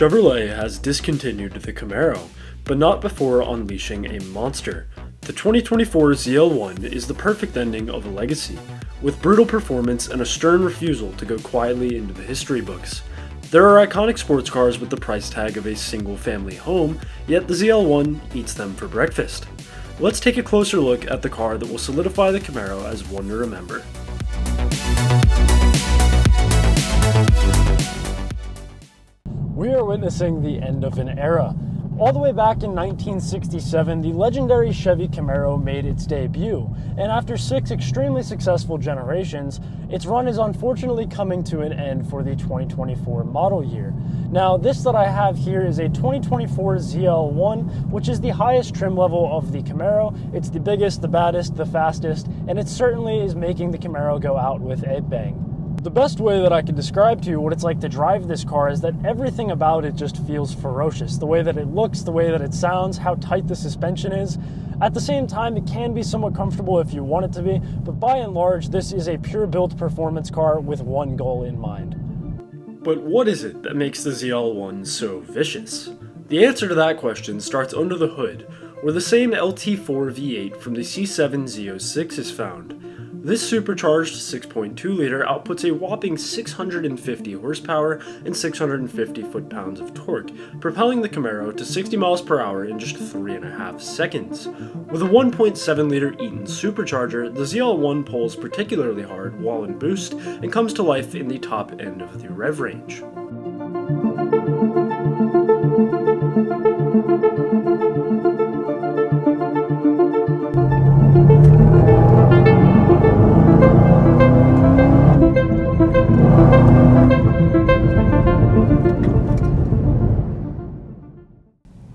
Chevrolet has discontinued the Camaro, but not before unleashing a monster. The 2024 ZL1 is the perfect ending of a legacy, with brutal performance and a stern refusal to go quietly into the history books. There are iconic sports cars with the price tag of a single family home, yet the ZL1 eats them for breakfast. Let's take a closer look at the car that will solidify the Camaro as one to remember. We are witnessing the end of an era. All the way back in 1967, the legendary Chevy Camaro made its debut, and after 6 extremely successful generations, its run is unfortunately coming to an end for the 2024 model year. Now, this that I have here is a 2024 ZL1, which is the highest trim level of the Camaro. It's the biggest, the baddest, the fastest, and it certainly is making the Camaro go out with a bang. The best way that I can describe to you what it's like to drive this car is that everything about it just feels ferocious. The way that it looks, the way that it sounds, how tight the suspension is. At the same time, it can be somewhat comfortable if you want it to be, but by and large, this is a pure built performance car with one goal in mind. But what is it that makes the ZL1 so vicious? The answer to that question starts under the hood, where the same LT4 V8 from the C7 Z06 is found. This supercharged 6.2-liter outputs a whopping 650 horsepower and 650 foot-pounds of torque, propelling the Camaro to 60 miles per hour in just 3.5 seconds. With a 1.7-liter Eaton supercharger, the ZL1 pulls particularly hard while in boost and comes to life in the top end of the rev range.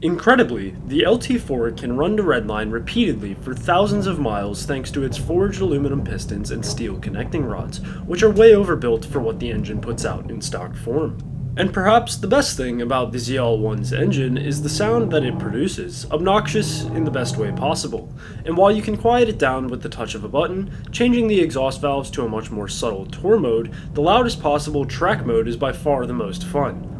Incredibly, the LT4 can run to redline repeatedly for thousands of miles thanks to its forged aluminum pistons and steel connecting rods, which are way overbuilt for what the engine puts out in stock form. And perhaps the best thing about the ZL1's engine is the sound that it produces, obnoxious in the best way possible. And while you can quiet it down with the touch of a button, changing the exhaust valves to a much more subtle tour mode, the loudest possible track mode is by far the most fun.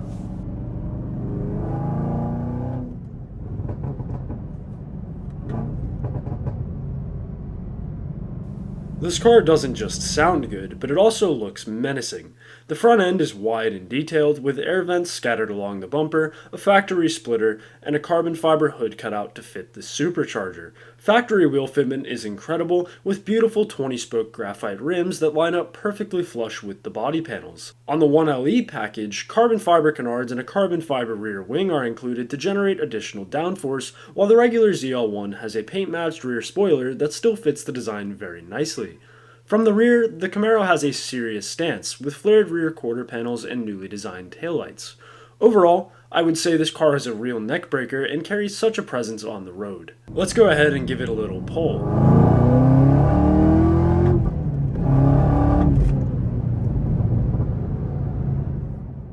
This car doesn't just sound good, but it also looks menacing. The front end is wide and detailed, with air vents scattered along the bumper, a factory splitter, and a carbon fiber hood cut out to fit the supercharger. Factory wheel fitment is incredible, with beautiful 20-spoke graphite rims that line up perfectly flush with the body panels. On the 1LE package, carbon fiber canards and a carbon fiber rear wing are included to generate additional downforce, while the regular ZL1 has a paint-matched rear spoiler that still fits the design very nicely. From the rear, the Camaro has a serious stance, with flared rear quarter panels and newly designed taillights. Overall, I would say this car is a real neck breaker and carries such a presence on the road. Let's go ahead and give it a little pull.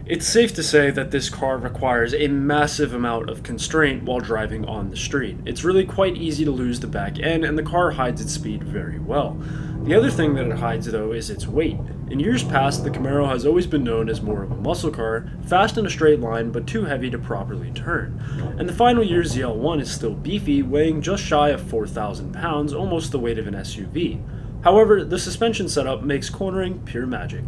It's safe to say that this car requires a massive amount of constraint while driving on the street. It's really quite easy to lose the back end, and the car hides its speed very well. The other thing that it hides, though, is its weight. In years past, the Camaro has always been known as more of a muscle car, fast in a straight line but too heavy to properly turn. And the final year ZL1 is still beefy, weighing just shy of 4,000 pounds, almost the weight of an SUV. However, the suspension setup makes cornering pure magic.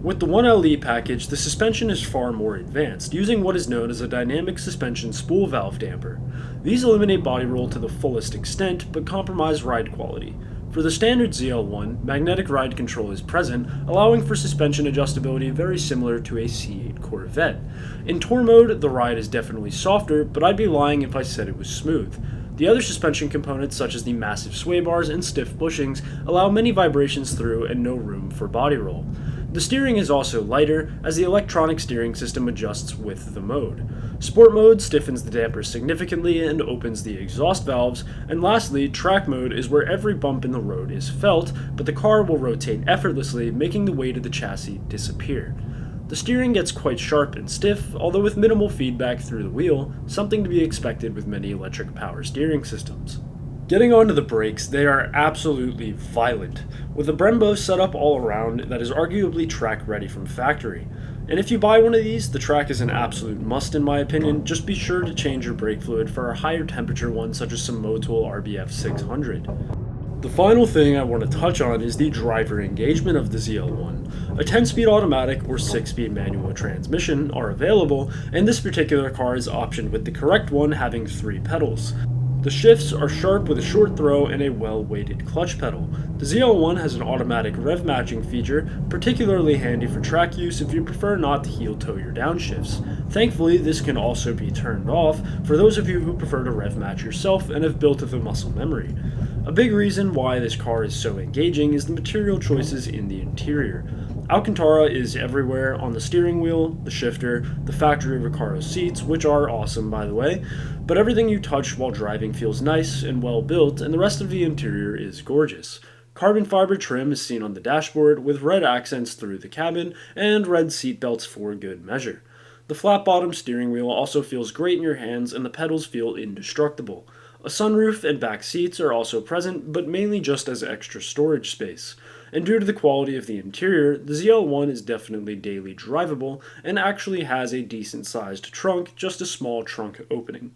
With the 1LE package, the suspension is far more advanced, using what is known as a dynamic suspension spool valve damper. These eliminate body roll to the fullest extent, but compromise ride quality. For the standard ZL1, magnetic ride control is present, allowing for suspension adjustability very similar to a C8 Corvette. In tour mode, the ride is definitely softer, but I'd be lying if I said it was smooth. The other suspension components, such as the massive sway bars and stiff bushings, allow many vibrations through and no room for body roll. The steering is also lighter, as the electronic steering system adjusts with the mode. Sport mode stiffens the damper significantly and opens the exhaust valves, and lastly, track mode is where every bump in the road is felt, but the car will rotate effortlessly, making the weight of the chassis disappear. The steering gets quite sharp and stiff, although with minimal feedback through the wheel, something to be expected with many electric power steering systems. Getting onto the brakes, they are absolutely violent, with a Brembo setup all around that is arguably track ready from factory. And if you buy one of these, the track is an absolute must in my opinion. Just be sure to change your brake fluid for a higher temperature one such as some Motul RBF 600. The final thing I want to touch on is the driver engagement of the ZL1. A 10-speed automatic or 6-speed manual transmission are available, and this particular car is optioned with the correct one having 3 pedals. The shifts are sharp with a short throw and a well-weighted clutch pedal. The ZL1 has an automatic rev matching feature, particularly handy for track use if you prefer not to heel toe your downshifts. Thankfully, this can also be turned off for those of you who prefer to rev match yourself and have built up the muscle memory. A big reason why this car is so engaging is the material choices in the interior. Alcantara is everywhere on the steering wheel, the shifter, the factory Recaro seats, which are awesome by the way, but everything you touch while driving feels nice and well built, and the rest of the interior is gorgeous. Carbon fiber trim is seen on the dashboard with red accents through the cabin and red seat belts for good measure. The flat bottom steering wheel also feels great in your hands and the pedals feel indestructible. A sunroof and back seats are also present, but mainly just as extra storage space. And due to the quality of the interior, the ZL1 is definitely daily drivable and actually has a decent sized trunk, just a small trunk opening.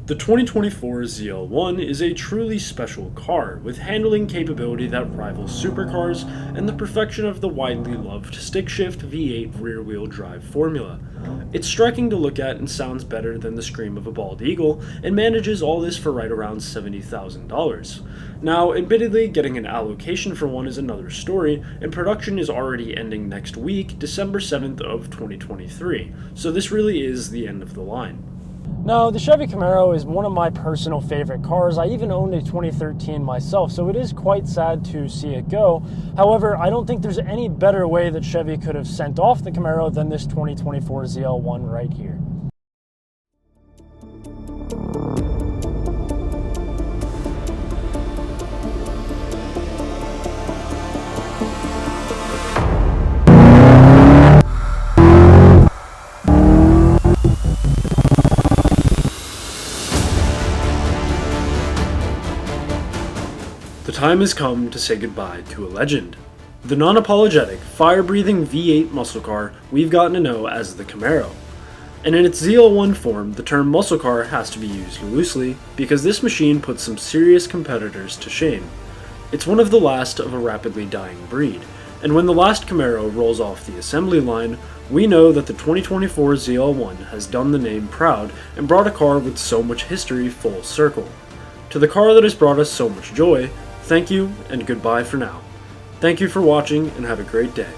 The 2024 ZL1 is a truly special car, with handling capability that rivals supercars and the perfection of the widely loved stick-shift V8 rear-wheel drive formula. It's striking to look at and sounds better than the scream of a bald eagle, and manages all this for right around $70,000. Now, admittedly, getting an allocation for one is another story, and production is already ending next week, December 7th of 2023, so this really is the end of the line. Now, the Chevy Camaro is one of my personal favorite cars. I even owned a 2013 myself, so it is quite sad to see it go. However, I don't think there's any better way that Chevy could have sent off the Camaro than this 2024 ZL1 right here. The time has come to say goodbye to a legend. The non-apologetic, fire-breathing V8 muscle car we've gotten to know as the Camaro. And in its ZL1 form, the term muscle car has to be used loosely because this machine puts some serious competitors to shame. It's one of the last of a rapidly dying breed, and when the last Camaro rolls off the assembly line, we know that the 2024 ZL1 has done the name proud and brought a car with so much history full circle. To the car that has brought us so much joy, thank you and goodbye for now. Thank you for watching and have a great day.